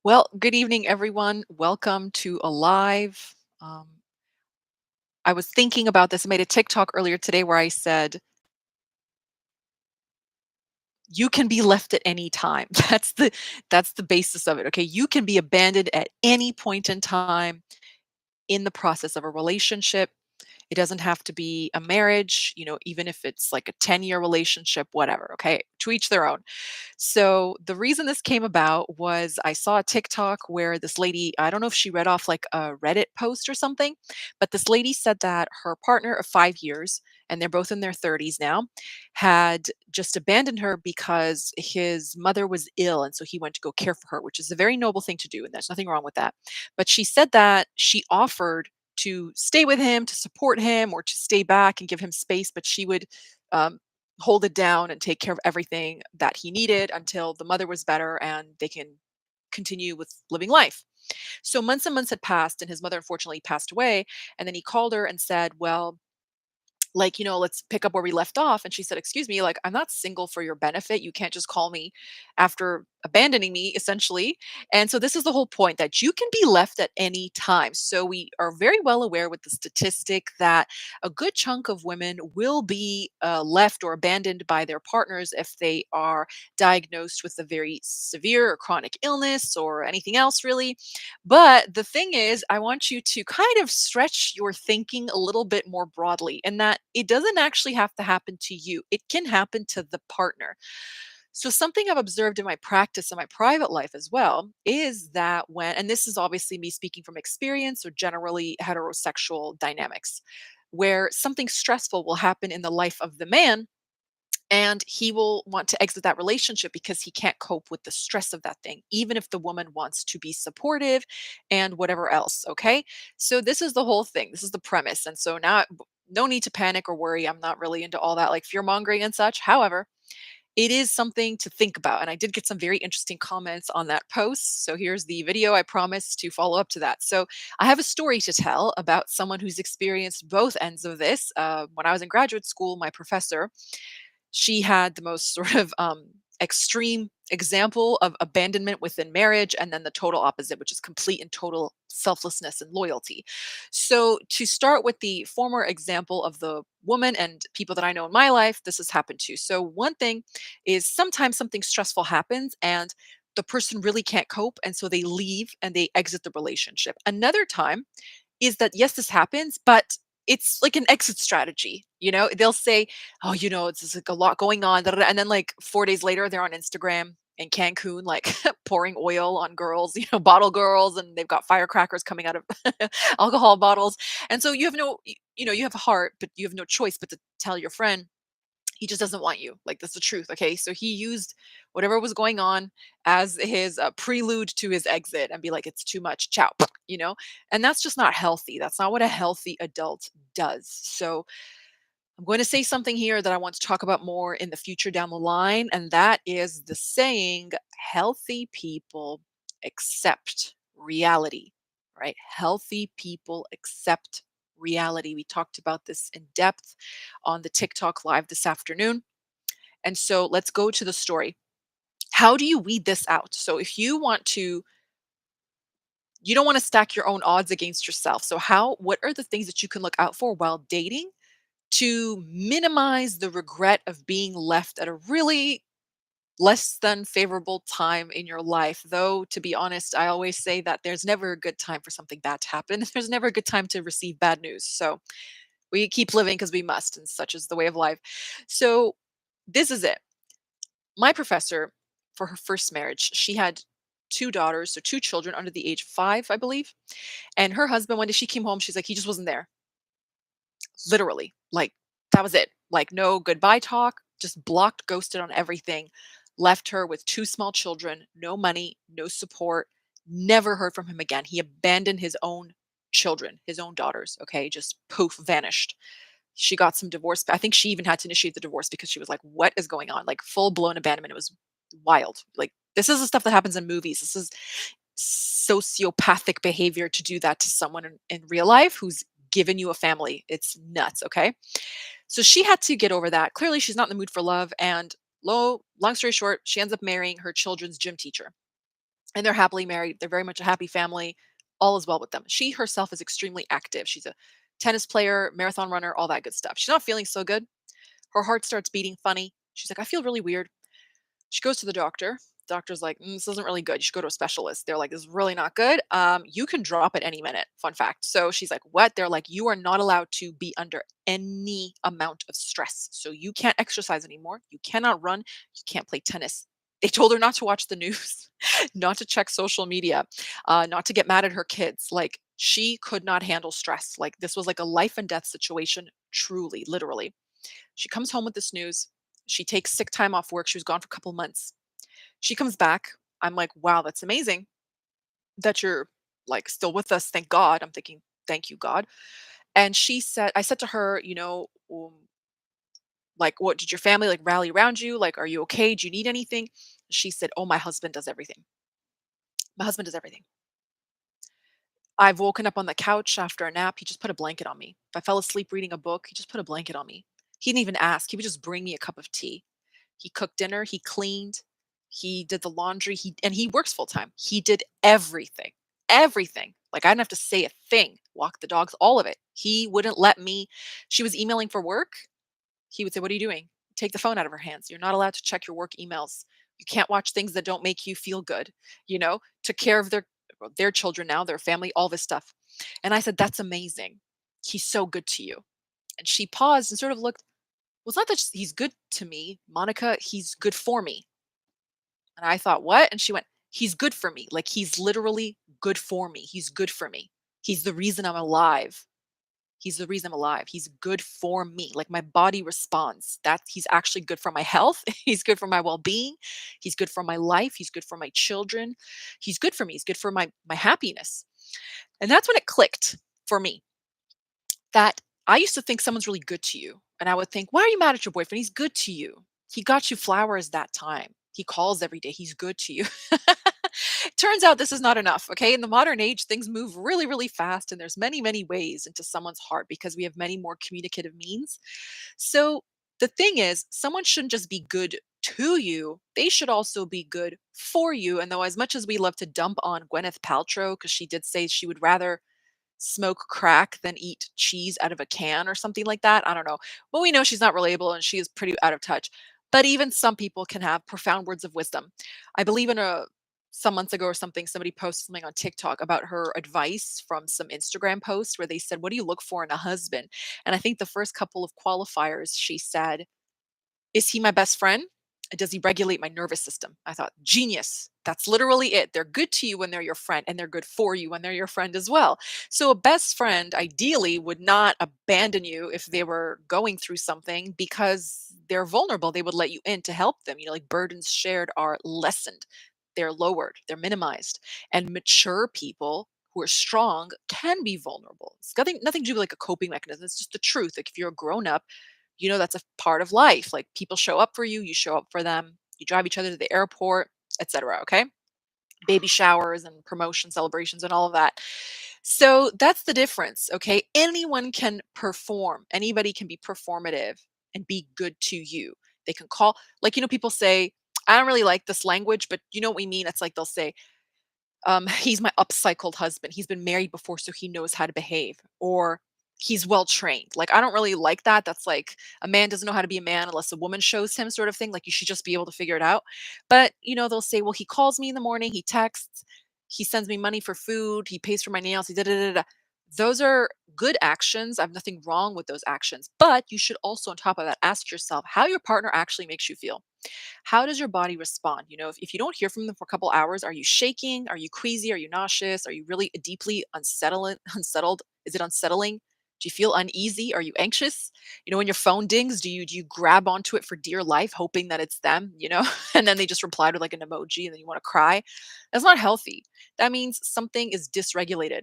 Well, good evening, everyone. Welcome to Alive. Um, I was thinking about this. I made a TikTok earlier today where I said, "You can be left at any time." That's the basis of it. Okay, you can be abandoned at any point in time in the process of a relationship. It doesn't have to be a marriage. Even if it's like a 10-year relationship, whatever. Okay, to each their own. So the reason this came about was I saw a TikTok where this lady, I don't know if she read off like a Reddit post or something, but this lady said that her partner of 5 years, and they're both in their 30s now, had just abandoned her because his mother was ill. And so he went to go care for her, which is a very noble thing to do. And there's nothing wrong with that. But she said that she offered to stay with him, to support him, or to stay back and give him space, but she would um, hold it down and take care of everything that he needed until the mother was better and they can continue with living life. So months and months had passed, and his mother unfortunately passed away. And then he called her and said, "Well, let's pick up where we left off." And she said, "Excuse me, like, I'm not single for your benefit. You can't just call me after abandoning me, essentially." And so this is the whole point, that you can be left at any time. So we are very well aware with the statistic that a good chunk of women will be left or abandoned by their partners if they are diagnosed with a very severe or chronic illness or anything else, really. But the thing is, I want you to kind of stretch your thinking a little bit more broadly, in that it doesn't actually have to happen to you, it can happen to the partner. So, something I've observed in my practice and my private life as well is that and this is obviously me speaking from experience or generally heterosexual dynamics, where something stressful will happen in the life of the man and he will want to exit that relationship because he can't cope with the stress of that thing, even if the woman wants to be supportive and whatever else. Okay. So, this is the whole thing. This is the premise. And so, now, no need to panic or worry. I'm not really into all that like fear mongering and such. However, it is something to think about. And I did get some very interesting comments on that post. So, here's the video. I promise to follow up to that. So, I have a story to tell about someone who's experienced both ends of this. When I was in graduate school, my professor, she had the most sort of extreme example of abandonment within marriage, and then the total opposite, which is complete and total selflessness and loyalty. So, to start with the former example of the woman and people that I know in my life, this has happened to. So, one thing is sometimes something stressful happens and the person really can't cope. And so they leave and they exit the relationship. Another time is that, yes, this happens, but it's like an exit strategy. They'll say, "Oh, it's just like a lot going on," da, da, da," and then like 4 days later, they're on Instagram in Cancun, like pouring oil on girls, bottle girls, and they've got firecrackers coming out of alcohol bottles. And so you have you have a heart, but you have no choice but to tell your friend, he just doesn't want you. Like, that's the truth. Okay. So he used whatever was going on as his prelude to his exit and be like, "It's too much. Ciao." And that's just not healthy. That's not what a healthy adult does. So I'm going to say something here that I want to talk about more in the future down the line. And that is the saying, healthy people accept reality, right? Healthy people accept reality. We talked about this in depth on the TikTok live this afternoon. And so let's go to the story. How do you weed this out? So if you don't want to stack your own odds against yourself. So what are the things that you can look out for while dating to minimize the regret of being left at a really less than favorable time in your life? Though, to be honest, I always say that there's never a good time for something bad to happen. There's never a good time to receive bad news. So we keep living because we must, and such is the way of life. So this is it. My professor, for her first marriage, she had two daughters, so two children under the age of 5, I believe. And her husband, one day she came home, she's like, he just wasn't there. Literally. Like, that was it. Like, no goodbye talk, just blocked, ghosted on everything. Left her with two small children, no money, no support. Never heard from him again. He abandoned his own children, his own daughters. Okay, just poof, vanished. She got some divorce. I think she even had to initiate the divorce because she was like, "What is going on?" Like, full blown abandonment. It was wild. Like, this is the stuff that happens in movies. This is sociopathic behavior to do that to someone in real life who's given you a family. It's nuts. Okay. So she had to get over that. Clearly, she's not in the mood for love. And long story short, she ends up marrying her children's gym teacher. and they're happily married. They're very much a happy family. All is well with them. She herself is extremely active. She's a tennis player, marathon runner, all that good stuff. She's not feeling so good. Her heart starts beating funny. She's like, I feel really weird. She goes to the doctor. Doctor's like, this isn't really good. You should go to a specialist. They're like, this is really not good. You can drop at any minute. Fun fact. So she's like, what? They're like, you are not allowed to be under any amount of stress. So you can't exercise anymore. You cannot run. You can't play tennis. They told her not to watch the news, not to check social media, not to get mad at her kids. Like she could not handle stress. Like this was like a life and death situation, truly, literally. She comes home with this news. She takes sick time off work. She was gone for a couple months. She comes back. I'm like, wow, that's amazing that you're like still with us. Thank God. I'm thinking, thank you, God. And she said, I said to her, like, what did your family like rally around you? Like, are you okay? Do you need anything? She said, oh, my husband does everything. My husband does everything. I've woken up on the couch after a nap. He just put a blanket on me. If I fell asleep reading a book, he just put a blanket on me. He didn't even ask. He would just bring me a cup of tea. He cooked dinner, he cleaned, he did the laundry, he works full time. He did everything. Everything. Like I didn't have to say a thing. Walk the dogs, all of it. He wouldn't let me. She was emailing for work. He would say, "What are you doing?" Take the phone out of her hands. You're not allowed to check your work emails. You can't watch things that don't make you feel good. Took care of their children now, their family, all this stuff. And I said, "That's amazing. He's so good to you." And she paused and sort of looked, well, it's not that he's good to me, Monica, he's good for me. And I thought, what? And she went, he's good for me. Like he's literally good for me. He's good for me. He's the reason I'm alive. He's the reason I'm alive. He's good for me. Like my body responds. That he's actually good for my health. He's good for my well-being. He's good for my life. He's good for my children. He's good for me. He's good for my happiness. And that's when it clicked for me that I used to think someone's really good to you. And I would think, why are you mad at your boyfriend? He's good to you. He got you flowers that time. He calls every day. He's good to you. Turns out this is not enough. Okay. In the modern age, things move really, really fast. And there's many, many ways into someone's heart because we have many more communicative means. So the thing is, someone shouldn't just be good to you, they should also be good for you. And though, as much as we love to dump on Gwyneth Paltrow, because she did say she would rather smoke crack than eat cheese out of a can or something like that. I don't know. Well, we know she's not relatable and she is pretty out of touch. But even some people can have profound words of wisdom. I believe in a some months ago or something, somebody posted something on TikTok about her advice from some Instagram posts where they said, what do you look for in a husband? And I think the first couple of qualifiers, she said, is he my best friend? Does he regulate my nervous system? I thought, genius. That's literally it. They're good to you when they're your friend, and they're good for you when they're your friend as well. So, a best friend ideally would not abandon you if they were going through something because they're vulnerable. They would let you in to help them. Like burdens shared are lessened, they're lowered, they're minimized. And mature people who are strong can be vulnerable. It's nothing to do with like a coping mechanism. It's just the truth. Like if you're a grown up, that's a part of life. Like people show up for you, you show up for them, you drive each other to the airport, etc. Okay. Baby showers and promotion celebrations and all of that. So that's the difference. Okay. Anyone can perform, anybody can be performative and be good to you. They can call, like, people say, I don't really like this language, but you know what we mean? It's like they'll say, he's my upcycled husband. He's been married before, so he knows how to behave. Or he's well trained. Like, I don't really like that. That's like a man doesn't know how to be a man unless a woman shows him, sort of thing. Like, you should just be able to figure it out. But, they'll say, well, he calls me in the morning, he texts, he sends me money for food, he pays for my nails, he da da da da. Those are good actions. I have nothing wrong with those actions. But you should also, on top of that, ask yourself how your partner actually makes you feel. How does your body respond? If you don't hear from them for a couple hours, are you shaking? Are you queasy? Are you nauseous? Are you really deeply unsettled? Is it unsettling? Do you feel uneasy? Are you anxious? When your phone dings, do you grab onto it for dear life, hoping that it's them, and then they just replied with like an emoji and then you want to cry? That's not healthy. That means something is dysregulated.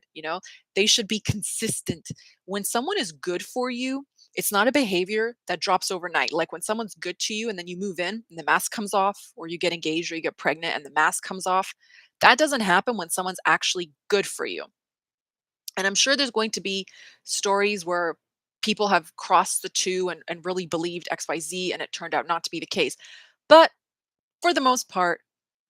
They should be consistent. When someone is good for you, it's not a behavior that drops overnight. Like when someone's good to you and then you move in and the mask comes off, or you get engaged or you get pregnant and the mask comes off. That doesn't happen when someone's actually good for you. And I'm sure there's going to be stories where people have crossed the two and really believed XYZ and it turned out not to be the case. But for the most part,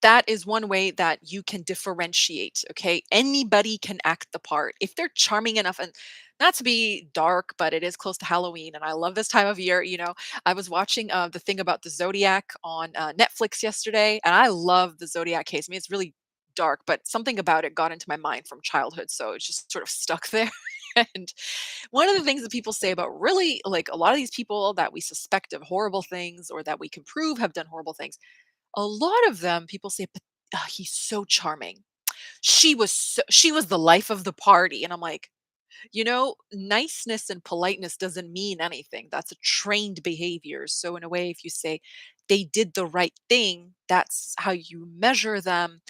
that is one way that you can differentiate. Okay. Anybody can act the part. If they're charming enough, and not to be dark, but it is close to Halloween. And I love this time of year. I was watching the thing about the Zodiac on Netflix yesterday, and I love the Zodiac case. I mean, it's really dark, but something about it got into my mind from childhood. So it's just sort of stuck there. And one of the things that people say about really like a lot of these people that we suspect of horrible things or that we can prove have done horrible things, a lot of them, people say, "But, he's so charming. She was the life of the party." And I'm like, niceness and politeness doesn't mean anything. That's a trained behavior. So in a way, if you say they did the right thing, that's how you measure them.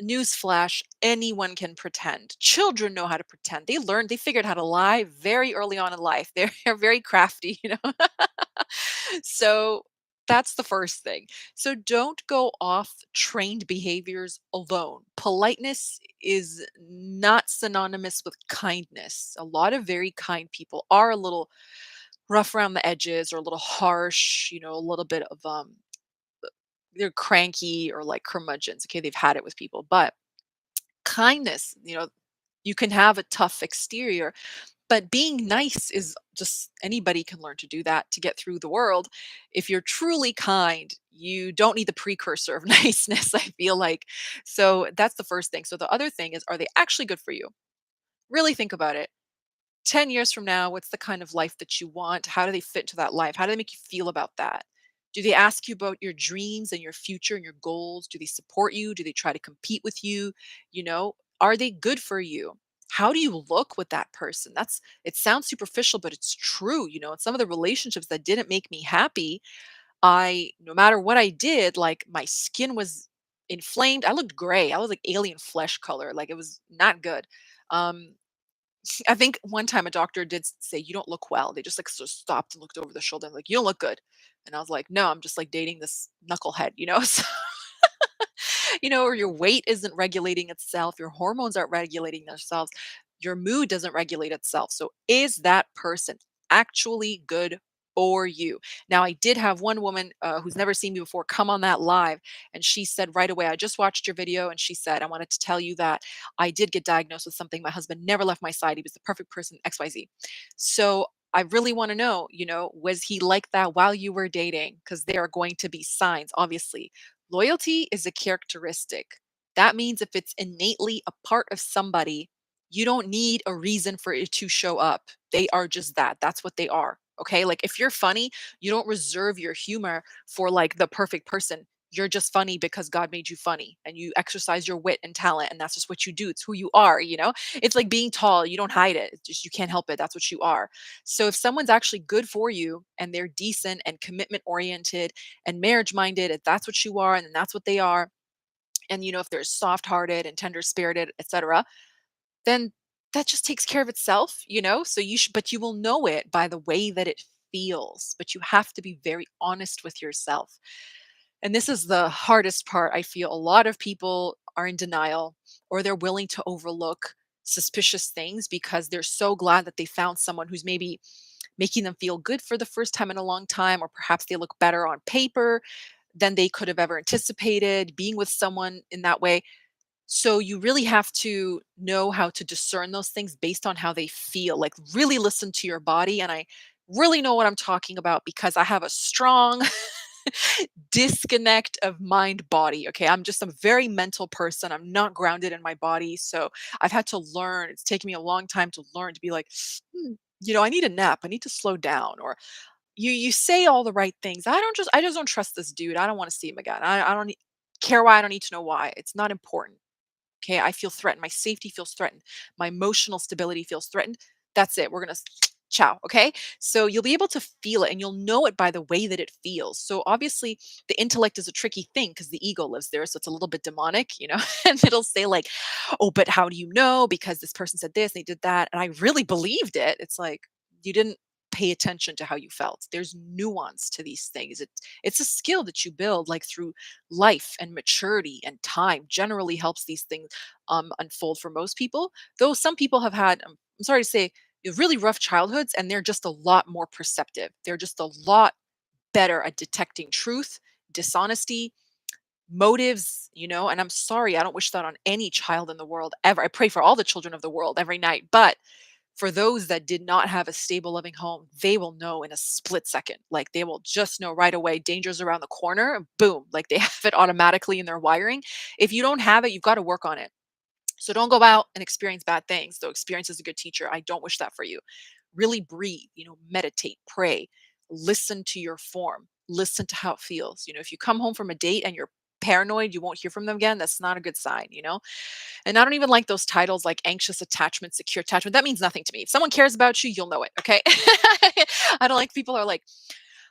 Newsflash, anyone can pretend. Children know how to pretend. They figured how to lie very early on in life. They're very crafty. So that's the first thing. So don't go off trained behaviors alone. Politeness is not synonymous with kindness. A lot of very kind people are a little rough around the edges or a little harsh, a little bit of they're cranky or like curmudgeons. Okay, they've had it with people. But kindness, you can have a tough exterior, but being nice is just anybody can learn to do that to get through the world. If you're truly kind, you don't need the precursor of niceness, I feel like. So that's the first thing. So the other thing is, are they actually good for you? Really think about it. 10 years from now, what's the kind of life that you want? How do they fit into that life? How do they make you feel about that? Do they ask you about your dreams and your future and your goals? Do they support you? Do they try to compete with you? Are they good for you? How do you look with that person? It sounds superficial, but it's true. In some of the relationships that didn't make me happy, no matter what I did, like my skin was inflamed. I looked gray. I was like alien flesh color. Like it was not good. Um, I think one time a doctor did say, "You don't look well." They just like sort of stopped and looked over the shoulder and like, "You don't look good." And I was like, "No, I'm just like dating this knucklehead." So, or your weight isn't regulating itself, your hormones aren't regulating themselves, your mood doesn't regulate itself. So, is that person actually good for you? Now, I did have one woman who's never seen me before come on that live, and she said right away, "I just watched your video," and she said, "I wanted to tell you that I did get diagnosed with something. My husband never left my side. He was the perfect person, XYZ." So, I really want to know, was he like that while you were dating? Because there are going to be signs, obviously. Loyalty is a characteristic. That means if it's innately a part of somebody, you don't need a reason for it to show up. They are just that. That's what they are. Okay. Like if you're funny, you don't reserve your humor for like the perfect person. You're just funny because God made you funny and you exercise your wit and talent. And that's just what you do. It's who you are. It's like being tall. You don't hide it. It's just you can't help it. That's what you are. So if someone's actually good for you and they're decent and commitment oriented and marriage minded, if that's what you are and that's what they are, and if they're soft hearted and tender spirited, etc., then that just takes care of itself. So but you will know it by the way that it feels, but you have to be very honest with yourself. And this is the hardest part. I feel a lot of people are in denial or they're willing to overlook suspicious things because they're so glad that they found someone who's maybe making them feel good for the first time in a long time, or perhaps they look better on paper than they could have ever anticipated being with someone in that way. So you really have to know how to discern those things based on how they feel. Like really listen to your body. And I really know what I'm talking about because I have a strong disconnect of mind body. Okay. I'm just a very mental person. I'm not grounded in my body. So I've had to learn. It's taken me a long time to learn to be like, I need a nap. I need to slow down. Or you say all the right things. I just don't trust this dude. I don't want to see him again. I don't care why. I don't need to know why. It's not important. Okay, I feel threatened. My safety feels threatened. My emotional stability feels threatened. That's it. We're going to ciao. Okay. So you'll be able to feel it and you'll know it by the way that it feels. So obviously, the intellect is a tricky thing because the ego lives there. So it's a little bit demonic. And it'll say, like, "Oh, but how do you know? Because this person said this and they did that." And I really believed it. It's like, you didn't pay attention to how you felt. There's nuance to these things. It's a skill that you build like through life, and maturity and time generally helps these things unfold for most people. Though some people have had, I'm sorry to say, really rough childhoods, and they're just a lot more perceptive. They're just a lot better at detecting truth, dishonesty, motives, and I'm sorry, I don't wish that on any child in the world ever. I pray for all the children of the world every night, but for those that did not have a stable, loving home, they will know in a split second. Like they will just know right away, danger's around the corner, and boom, like they have it automatically in their wiring. If you don't have it, you've got to work on it. So don't go out and experience bad things. Though experience is a good teacher. I don't wish that for you. Really breathe, meditate, pray, listen to your form, listen to how it feels. If you come home from a date and you're paranoid, you won't hear from them again, that's not a good sign. And I don't even like those titles like anxious attachment, secure attachment. That means nothing to me. If someone cares about you, you'll know it. Okay. I don't like people are like,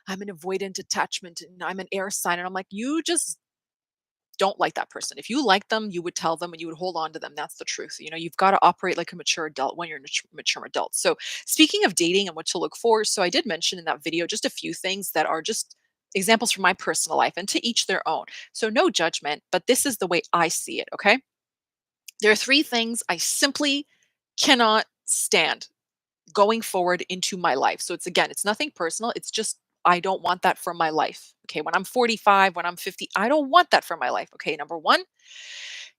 I'm an avoidant attachment and I'm an air sign. And I'm like, you just don't like that person. If you like them, you would tell them and you would hold on to them. That's the truth. You've got to operate like a mature adult when you're a mature adult. So, speaking of dating and what to look for, so I did mention in that video just a few things that are just examples from my personal life and to each their own. So, no judgment, but this is the way I see it. Okay. There are three things I simply cannot stand going forward into my life. So it's again, it's nothing personal. It's just I don't want that for my life. Okay. When I'm 45, when I'm 50, I don't want that for my life. Okay. Number one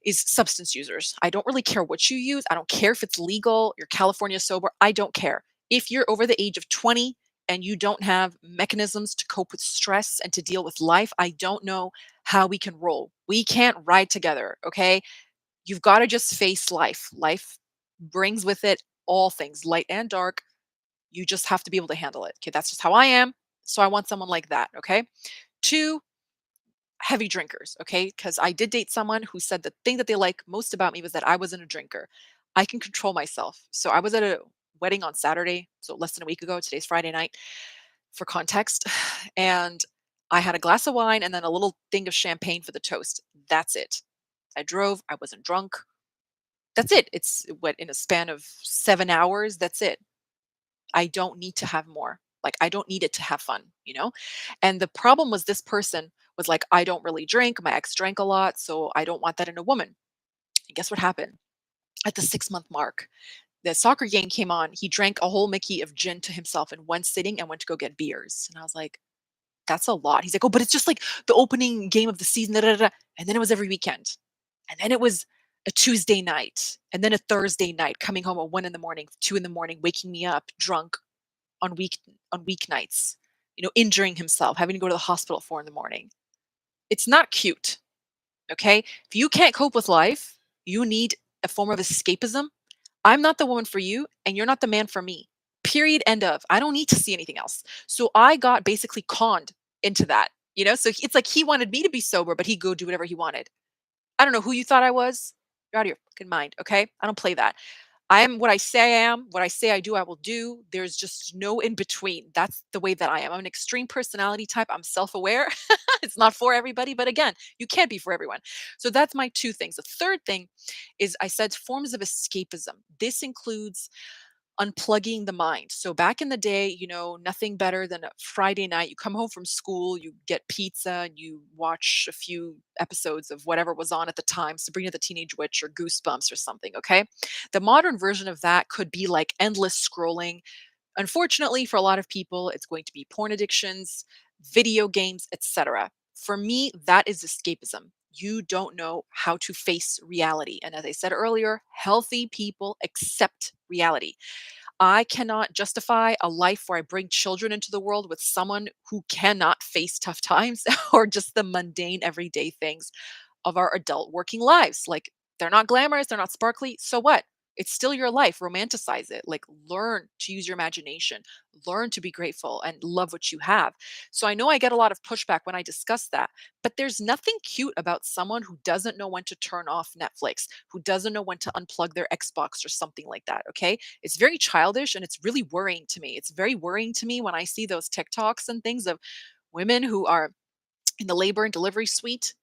is substance users. I don't really care what you use. I don't care if it's legal, you're California sober. I don't care. If you're over the age of 20 and you don't have mechanisms to cope with stress and to deal with life, I don't know how we can roll. We can't ride together. Okay. You've got to just face life. Life brings with it all things, light and dark. You just have to be able to handle it. Okay, that's just how I am. So I want someone like that. Okay. Two, heavy drinkers. Okay. Because I did date someone who said the thing that they like most about me was that I wasn't a drinker. I can control myself. So I was at a wedding on Saturday, so less than a week ago. Today's Friday night for context. And I had a glass of wine and then a little thing of champagne for the toast. That's it. I drove. I wasn't drunk. That's it. It's what in a span of 7 hours. That's it. I don't need to have more. Like, I don't need it to have fun? And the problem was this person was like, I don't really drink. My ex drank a lot. So I don't want that in a woman. And guess what happened? At the 6 month mark, the soccer game came on. He drank a whole Mickey of gin to himself in one sitting and went to go get beers. And I was like, that's a lot. He's like, oh, but it's just like the opening game of the season. Da, da, da. And then it was every weekend. And then it was a Tuesday night. And then a Thursday night, coming home at 1 in the morning, 2 in the morning, waking me up drunk on weeknights, injuring himself, having to go to the hospital at 4 in the morning. It's not cute. Okay. If you can't cope with life, you need a form of escapism. I'm not the woman for you, and you're not the man for me. Period. End of. I don't need to see anything else. So I got basically conned into that. So it's like he wanted me to be sober, but he'd go do whatever he wanted. I don't know who you thought I was. You're out of your fucking mind. Okay. I don't play that. I am what I say I am. What I say I do, I will do. There's just no in between. That's the way that I am. I'm an extreme personality type. I'm self aware. It's not for everybody, but again, you can't be for everyone. So that's my two things. The third thing is I said forms of escapism. This includes unplugging the mind. So back in the day, nothing better than a Friday night. You come home from school, you get pizza, and you watch a few episodes of whatever was on at the time, Sabrina the Teenage Witch or Goosebumps or something. Okay. The modern version of that could be like endless scrolling. Unfortunately, for a lot of people, it's going to be porn addictions, video games, etc. For me, that is escapism. You don't know how to face reality. And as I said earlier, healthy people accept reality. I cannot justify a life where I bring children into the world with someone who cannot face tough times or just the mundane everyday things of our adult working lives. Like, they're not glamorous, they're not sparkly. So what? It's still your life. Romanticize it. Like, learn to use your imagination, learn to be grateful and love what you have. So I know I get a lot of pushback when I discuss that, but there's nothing cute about someone who doesn't know when to turn off Netflix, who doesn't know when to unplug their Xbox or something like that. Okay. It's very childish and it's really worrying to me. It's very worrying to me when I see those TikToks and things of women who are in the labor and delivery suite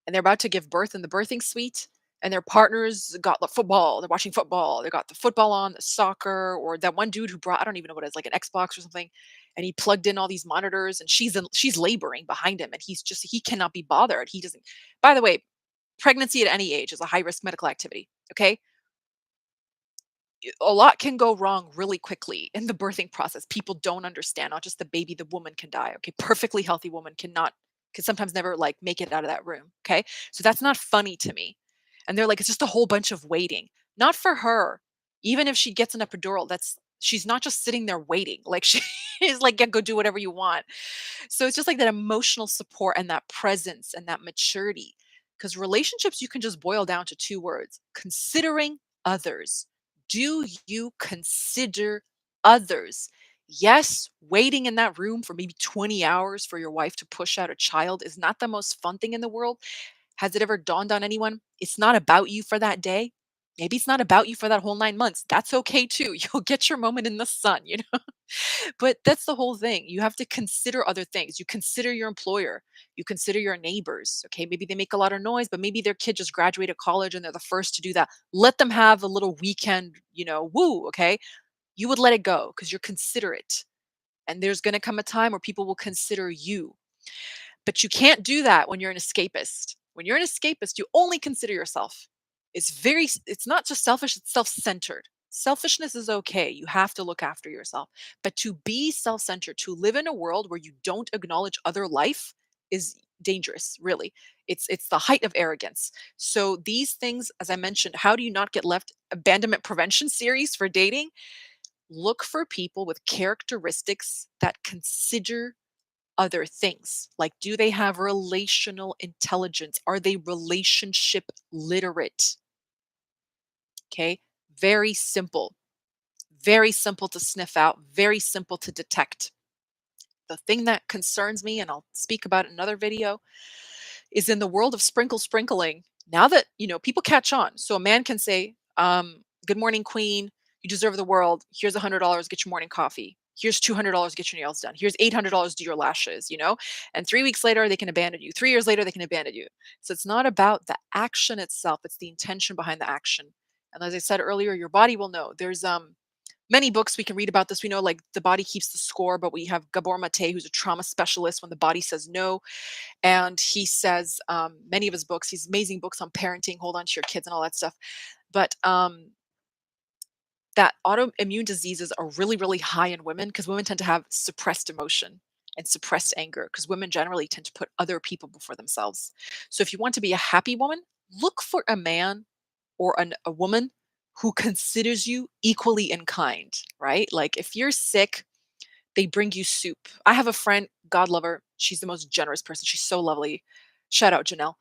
and they're about to give birth in the birthing suite and their partners got the football, they're watching football, they got the football on, the soccer, or that one dude who brought, I don't even know what it is, like an Xbox or something, and he plugged in all these monitors and she's laboring behind him and he cannot be bothered. He doesn't. By the way, pregnancy at any age is a high risk medical activity. Okay. A lot can go wrong really quickly in the birthing process. People don't understand. Not just the baby, the woman can die. Okay. Perfectly healthy woman cannot could sometimes never like make it out of that room. Okay. So that's not funny to me. And they're like, it's just a whole bunch of waiting. Not for her. Even if she gets an epidural, she's not just sitting there waiting. Like she is like, yeah, go do whatever you want. So it's just like that emotional support and that presence and that maturity. Because relationships, you can just boil down to two words: considering others. Do you consider others? Yes, waiting in that room for maybe 20 hours for your wife to push out a child is not the most fun thing in the world. Has it ever dawned on anyone? It's not about you for that day. Maybe it's not about you for that whole 9 months. That's okay too. You'll get your moment in the sun, But that's the whole thing. You have to consider other things. You consider your employer. You consider your neighbors. Okay. Maybe they make a lot of noise, but maybe their kid just graduated college and they're the first to do that. Let them have a little weekend, woo. Okay. You would let it go because you're considerate. And there's going to come a time where people will consider you. But you can't do that when you're an escapist. When you're an escapist, you only consider yourself. It's not just selfish, it's self-centered. Selfishness is okay. You have to look after yourself. But to be self-centered, to live in a world where you don't acknowledge other life is dangerous, really. It's the height of arrogance. So these things, as I mentioned, how do you not get left? Abandonment prevention series for dating. Look for people with characteristics that consider other things. Like, do they have relational intelligence? Are they relationship literate? Okay. Very simple to sniff out, very simple to detect. The thing that concerns me, and I'll speak about it in another video, is in the world of sprinkling. Now that, people catch on. So a man can say, good morning, queen. You deserve the world. Here's $100, get your morning coffee. Here's $200, get your nails done. Here's $800, do your lashes. And 3 weeks later, they can abandon you. 3 years later, they can abandon you. So it's not about the action itself. It's the intention behind the action. And as I said earlier, your body will know. There's many books we can read about this. We know like the body keeps the score, but we have Gabor Mate, who's a trauma specialist. When the body says no, and he says, many of his books, he's amazing books on parenting, hold on to your kids and all that stuff. But that autoimmune diseases are really, really high in women because women tend to have suppressed emotion and suppressed anger because women generally tend to put other people before themselves. So if you want to be a happy woman, look for a man or a woman who considers you equally in kind, right? Like if you're sick, they bring you soup. I have a friend, God love her. She's the most generous person. She's so lovely. Shout out Janelle.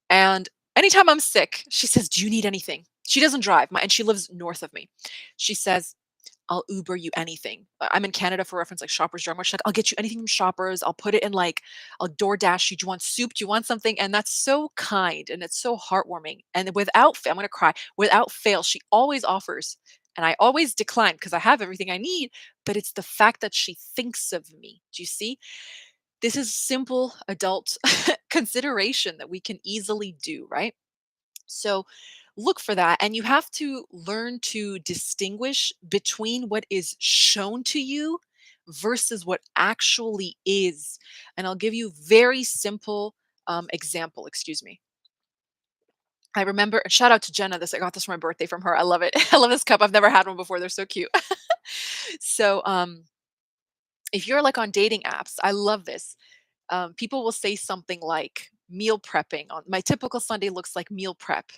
And anytime I'm sick, she says, "Do you need anything?" She doesn't drive, and she lives north of me. She says, "I'll Uber you anything." I'm in Canada for reference, like Shoppers Drug Mart. She's like, "I'll get you anything from Shoppers. I'll put it in like, I'll DoorDash you. Do you want soup? Do you want something?" And that's so kind and it's so heartwarming. And I'm gonna cry. Without fail, she always offers, and I always decline because I have everything I need. But it's the fact that she thinks of me. Do you see? This is simple adult consideration that we can easily do, right? So look for that. And you have to learn to distinguish between what is shown to you versus what actually is. And I'll give you very simple example. Excuse me. I remember, and shout out to Jenna. I got this for my birthday from her. I love it. I love this cup. I've never had one before. They're so cute. So if you're like on dating apps, I love this. People will say something like meal prepping. On my typical Sunday looks like meal prep.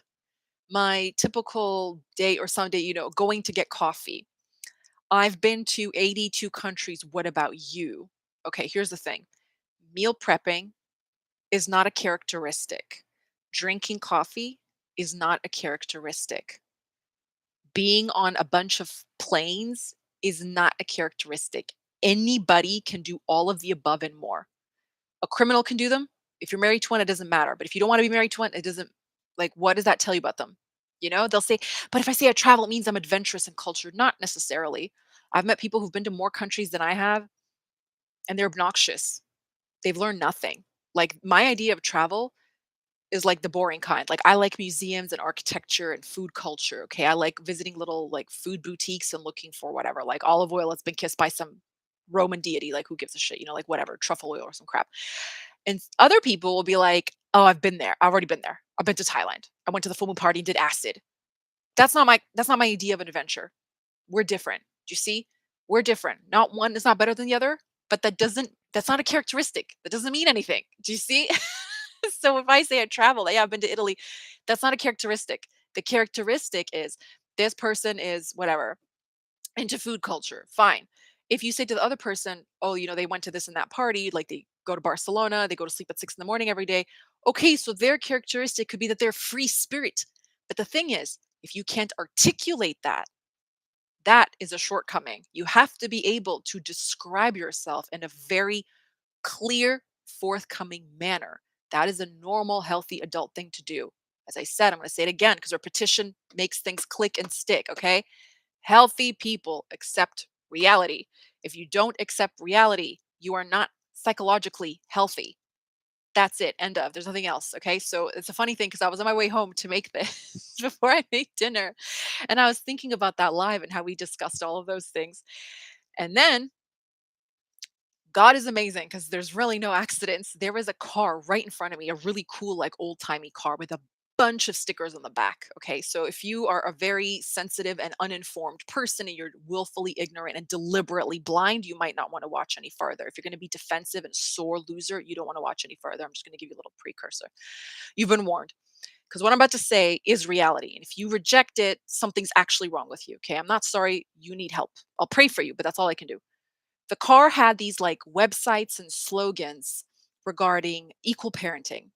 My typical day or Sunday, going to get coffee. I've been to 82 countries. What about you? Okay, here's the thing. Meal prepping is not a characteristic. Drinking coffee is not a characteristic. Being on a bunch of planes is not a characteristic. Anybody can do all of the above and more. A criminal can do them. If you're married to one, it doesn't matter. But if you don't want to be married to one, it doesn't, like, what does that tell you about them? They'll say, but if I say I travel, it means I'm adventurous and cultured. Not necessarily. I've met people who've been to more countries than I have, and they're obnoxious. They've learned nothing. Like, my idea of travel is like the boring kind. Like, I like museums and architecture and food culture. Okay. I like visiting little like food boutiques and looking for whatever, like olive oil that's been kissed by some Roman deity. Like, who gives a shit? Like whatever, truffle oil or some crap. And other people will be like, "Oh, I've been there. I've already been there. I've been to Thailand. I went to the full moon party and did acid." That's not my idea of an adventure. We're different. Do you see? We're different. Not one is not better than the other, but that doesn't That's not a characteristic. That doesn't mean anything. Do you see? So if I say I travel, yeah, I've been to Italy, that's not a characteristic. The characteristic is this person is whatever into food culture. Fine. If you say to the other person, oh, they went to this and that party, like they go to Barcelona, they go to sleep at 6 in the morning every day. Okay, so their characteristic could be that they're free spirit. But the thing is, if you can't articulate that, that is a shortcoming. You have to be able to describe yourself in a very clear, forthcoming manner. That is a normal, healthy adult thing to do. As I said, I'm going to say it again because repetition makes things click and stick. Okay. Healthy people accept reality. If you don't accept reality, you are not psychologically healthy. That's it. End of. There's nothing else. Okay. So it's a funny thing because I was on my way home to make this before I made dinner. And I was thinking about that live and how we discussed all of those things. And then God is amazing because there's really no accidents. There was a car right in front of me, a really cool, like old timey car with a bunch of stickers on the back. Okay. So if you are a very sensitive and uninformed person and you're willfully ignorant and deliberately blind, you might not want to watch any further. If you're going to be defensive and sore loser, you don't want to watch any further. I'm just going to give you a little precursor. You've been warned because what I'm about to say is reality. And if you reject it, something's actually wrong with you. Okay. I'm not sorry. You need help. I'll pray for you, but that's all I can do. The car had these like websites and slogans regarding equal parenting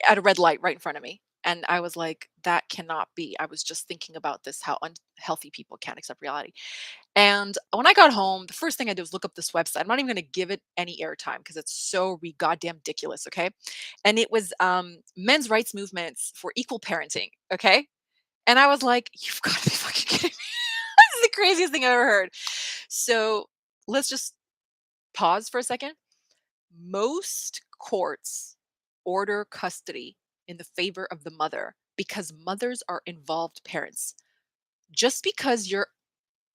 at a red light right in front of me. And I was like, that cannot be. I was just thinking about this, how unhealthy people can't accept reality. And when I got home, the first thing I did was look up this website. I'm not even going to give it any airtime because it's so goddamn ridiculous. Okay. And it was men's rights movements for equal parenting. Okay. And I was like, you've got to be fucking kidding me. This is the craziest thing I've ever heard. So let's just pause for a second. Most courts order custody in the favor of the mother because mothers are involved parents. Just because you're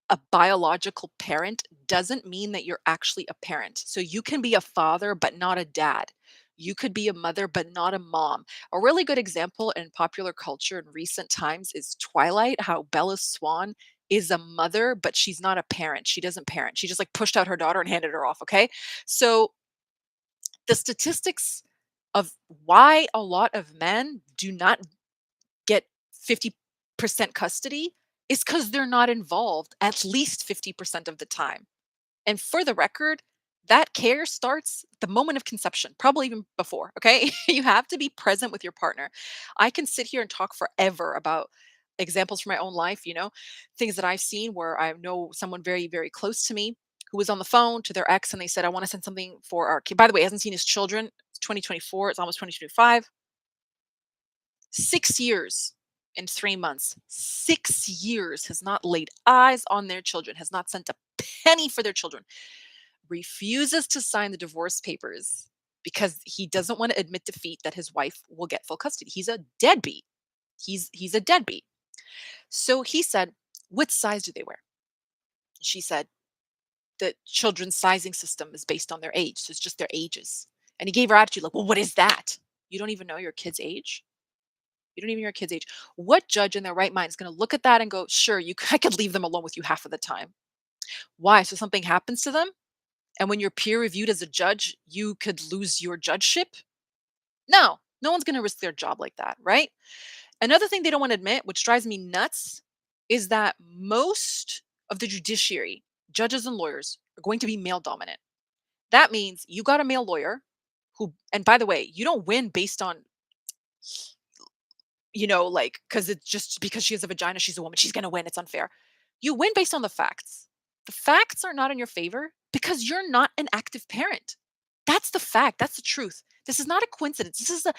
a biological parent doesn't mean that you're actually a parent. So you can be a father, but not a dad. You could be a mother, but not a mom. A really good example in popular culture in recent times is Twilight, how Bella Swan is a mother, but she's not a parent. She doesn't parent. She just like pushed out her daughter and handed her off. Okay. So the statistics of why a lot of men do not get 50% custody is because they're not involved at least 50% of the time. And for the record, that care starts the moment of conception, probably even before. Okay. You have to be present with your partner. I can sit here and talk forever about examples from my own life, things that I've seen where I know someone very, very close to me who was on the phone to their ex and they said, I want to send something for our kid. By the way, he hasn't seen his children. It's 2024, it's almost 2025. 6 years in 3 months. 6 years has not laid eyes on their children, has not sent a penny for their children, refuses to sign the divorce papers because he doesn't want to admit defeat that his wife will get full custody. He's a deadbeat. He's a deadbeat. So he said, "What size do they wear?" She said, "The children's sizing system is based on their age, so it's just their ages." And he gave her attitude like, "Well, what is that? You don't even know your kid's age? You don't even know your kid's age. What judge in their right mind is going to look at that and go, sure, I could leave them alone with you half of the time? Why? So something happens to them? And when you're peer reviewed as a judge, you could lose your judgeship? No, no one's going to risk their job like that, right?" Another thing they don't want to admit, which drives me nuts, is that most of the judiciary, judges and lawyers, are going to be male dominant. That means you got a male lawyer who, and by the way, you don't win based on, like, because it's just because she has a vagina, she's a woman, she's going to win. It's unfair. You win based on the facts. The facts are not in your favor because you're not an active parent. That's the fact. That's the truth. This is not a coincidence. This is a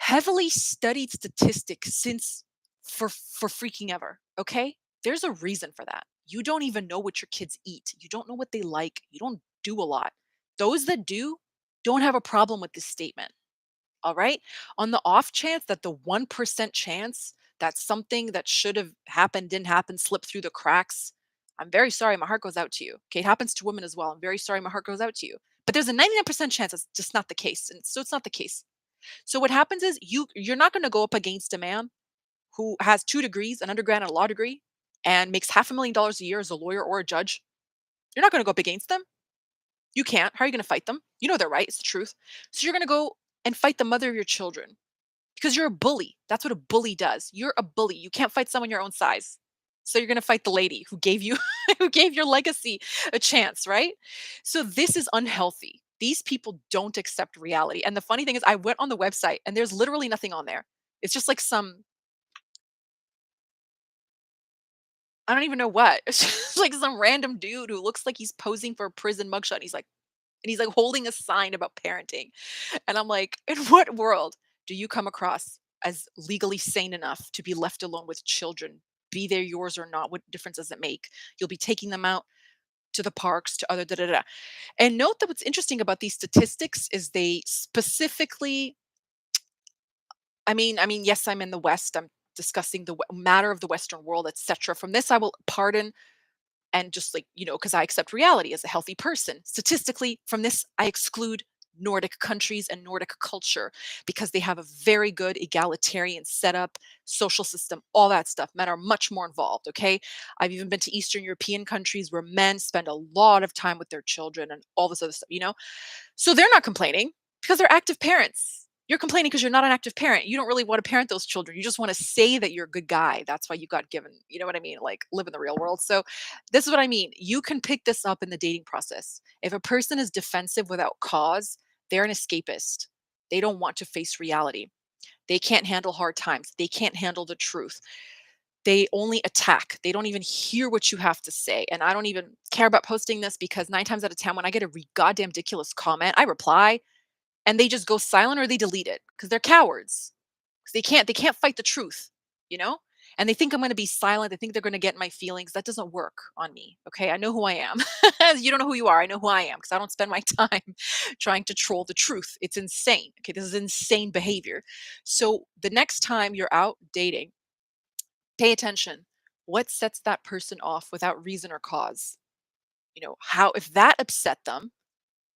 heavily studied statistic since for freaking ever. Okay? There's a reason for that. You don't even know what your kids eat. You don't know what they like. You don't do a lot. Those that do don't have a problem with this statement. All right. On the off chance that the 1% chance that something that should have happened didn't happen, slipped through the cracks, I'm very sorry. My heart goes out to you. Okay. It happens to women as well. I'm very sorry. My heart goes out to you. But there's a 99% chance that's just not the case. And so it's not the case. So what happens is you're not going to go up against a man who has 2 degrees, an undergrad and a law degree, and makes $500,000 a year as a lawyer or a judge. You're not going to go up against them. You can't. How are you going to fight them? You know they're right. It's the truth. So you're going to go and fight the mother of your children because you're a bully. That's what a bully does. You're a bully. You can't fight someone your own size. So you're going to fight the lady who gave you who gave your legacy a chance, right? So this is unhealthy. These people don't accept reality. And the funny thing is I went on the website and there's literally nothing on there. It's just like some I don't even know what. It's just like some random dude who looks like he's posing for a prison mugshot. And he's like holding a sign about parenting. And I'm like, in what world do you come across as legally sane enough to be left alone with children? Be they yours or not, what difference does it make? You'll be taking them out to the parks, to other da da da. And note that what's interesting about these statistics is they specifically, I mean, yes, I'm in the West. I'm discussing the matter of the Western world, etc. From this, I will pardon and just like because I accept reality as a healthy person statistically from this I exclude Nordic countries and Nordic culture because they have a very good egalitarian setup, social system, all that stuff. Men are much more involved. Okay, I've even been to Eastern European countries where men spend a lot of time with their children and all this other stuff. So they're not complaining because they're active parents. You're complaining because you're not an active parent. You don't really want to parent those children. You just want to say that you're a good guy. That's why you got given, you know what I mean? Like live in the real world. So this is what I mean. You can pick this up in the dating process. If a person is defensive without cause, they're an escapist. They don't want to face reality. They can't handle hard times. They can't handle the truth. They only attack. They don't even hear what you have to say. And I don't even care about posting this because 9 times out of 10, when I get a goddamn ridiculous comment, I reply and they just go silent or they delete it because they're cowards. 'Cause they can't fight the truth, you know? And they think I'm gonna be silent. They think they're gonna get in my feelings. That doesn't work on me. Okay. I know who I am. You don't know who you are. I know who I am because I don't spend my time trying to troll the truth. It's insane. Okay. This is insane behavior. So the next time you're out dating, pay attention. What sets that person off without reason or cause? How if that upset them,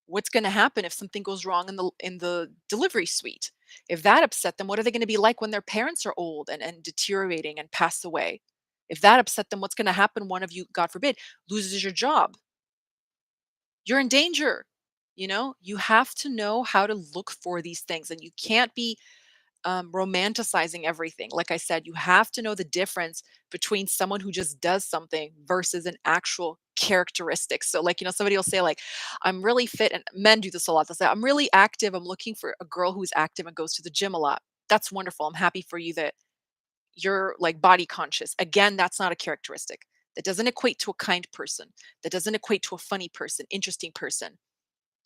what's going to happen if something goes wrong in the delivery suite? If that upset them, what are they going to be like when their parents are old and deteriorating and pass away? If that upset them, what's going to happen? One of you, God forbid, loses your job. You're in danger. You have to know how to look for these things, and you can't be romanticizing everything. Like I said, you have to know the difference between someone who just does something versus an actual characteristic. So, like, somebody will say, like, I'm really fit, and men do this a lot. They'll say, I'm really active. I'm looking for a girl who's active and goes to the gym a lot. That's wonderful. I'm happy for you that you're like body conscious. Again, that's not a characteristic. That doesn't equate to a kind person. That doesn't equate to a funny person, interesting person.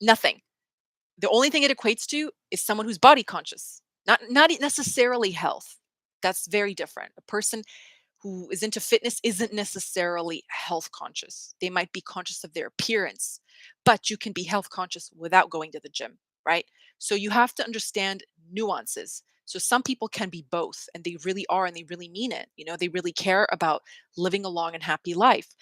Nothing. The only thing it equates to is someone who's body conscious, not necessarily health. That's very different. A person who is into fitness isn't necessarily health conscious. They might be conscious of their appearance, but you can be health conscious without going to the gym, right? So you have to understand nuances. So some people can be both and they really are and they really mean it. They really care about living a long and happy life.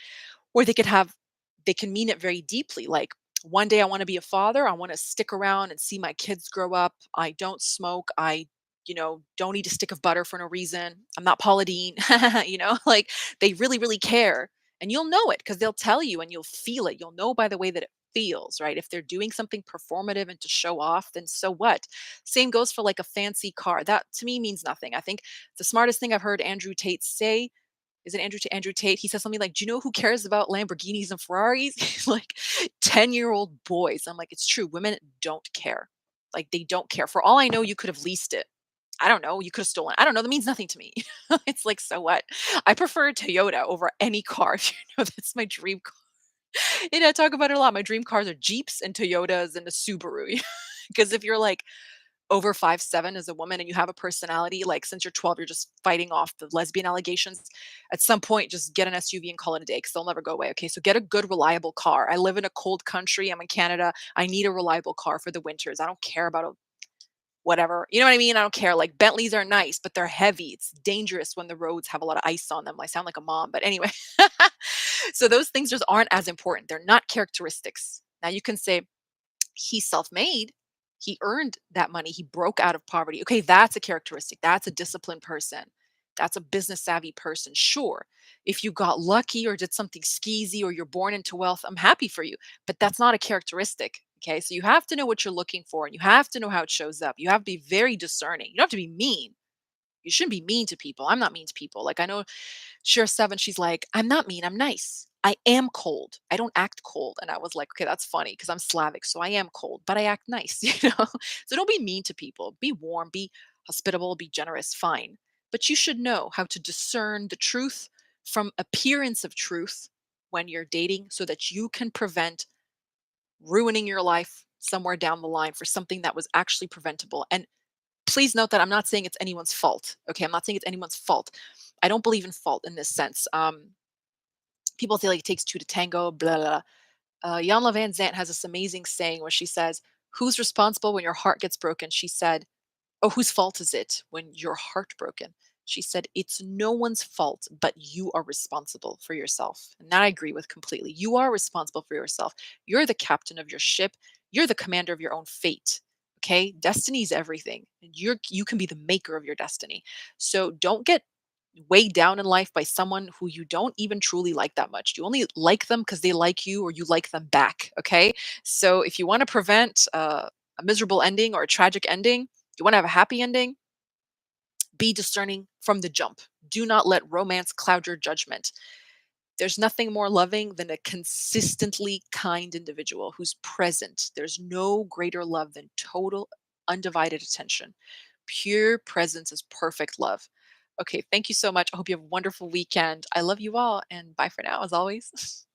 Or they can mean it very deeply. Like, one day I want to be a father. I want to stick around and see my kids grow up. I don't smoke. I don't eat a stick of butter for no reason. I'm not Paula Deen. Like they really, really care. And you'll know it because they'll tell you and you'll feel it. You'll know by the way that it feels, right? If they're doing something performative and to show off, then so what? Same goes for like a fancy car. That to me means nothing. I think the smartest thing I've heard Andrew Tate say, is it Andrew Tate? He says something like, "Do you know who cares about Lamborghinis and Ferraris?" He's like 10-year-old boys. I'm like, it's true. Women don't care. Like they don't care. For all I know, you could have leased it. I don't know. You could have stolen. I don't know. That means nothing to me. It's like, so what? I prefer a Toyota over any car. If you know, that's my dream car. And I talk about it a lot. My dream cars are Jeeps and Toyotas and a Subaru. Because if you're like over 5'7" as a woman and you have a personality, like since you're 12, you're just fighting off the lesbian allegations. At some point, just get an SUV and call it a day because they'll never go away. Okay. So get a good, reliable car. I live in a cold country. I'm in Canada. I need a reliable car for the winters. I don't care about a whatever. You know what I mean? I don't care. Like Bentleys are nice, but they're heavy. It's dangerous when the roads have a lot of ice on them. I sound like a mom, but anyway. So those things just aren't as important. They're not characteristics. Now you can say, he's self-made. He earned that money. He broke out of poverty. Okay, that's a characteristic. That's a disciplined person. That's a business savvy person. Sure. If you got lucky or did something skeezy or you're born into wealth, I'm happy for you. But that's not a characteristic. Okay. So you have to know what you're looking for and you have to know how it shows up. You have to be very discerning. You don't have to be mean. You shouldn't be mean to people. I'm not mean to people. Like I know Share 7, she's like, "I'm not mean, I'm nice. I am cold. I don't act cold." And I was like, "Okay, that's funny because I'm Slavic, so I am cold, but I act nice," you know? So don't be mean to people. Be warm, be hospitable, be generous, fine. But you should know how to discern the truth from appearance of truth when you're dating so that you can prevent ruining your life somewhere down the line for something that was actually preventable. And please note that I'm not saying it's anyone's fault. Okay, I'm not saying it's anyone's fault. I don't believe in fault in this sense. People say like it takes two to tango, blah blah. Jan Van Zant has this amazing saying where she says, "Who's responsible when your heart gets broken?" She said, "Oh, whose fault is it when you're heartbroken?" She said, "It's no one's fault, but you are responsible for yourself." And that I agree with completely. You are responsible for yourself. You're the captain of your ship. You're the commander of your own fate. Okay? Destiny is everything. And you can be the maker of your destiny. So don't get weighed down in life by someone who you don't even truly like that much. You only like them because they like you or you like them back. Okay? So if you want to prevent a miserable ending or a tragic ending, you want to have a happy ending, be discerning from the jump. Do not let romance cloud your judgment. There's nothing more loving than a consistently kind individual who's present. There's no greater love than total, undivided attention. Pure presence is perfect love. Okay, thank you so much. I hope you have a wonderful weekend. I love you all, and bye for now, as always.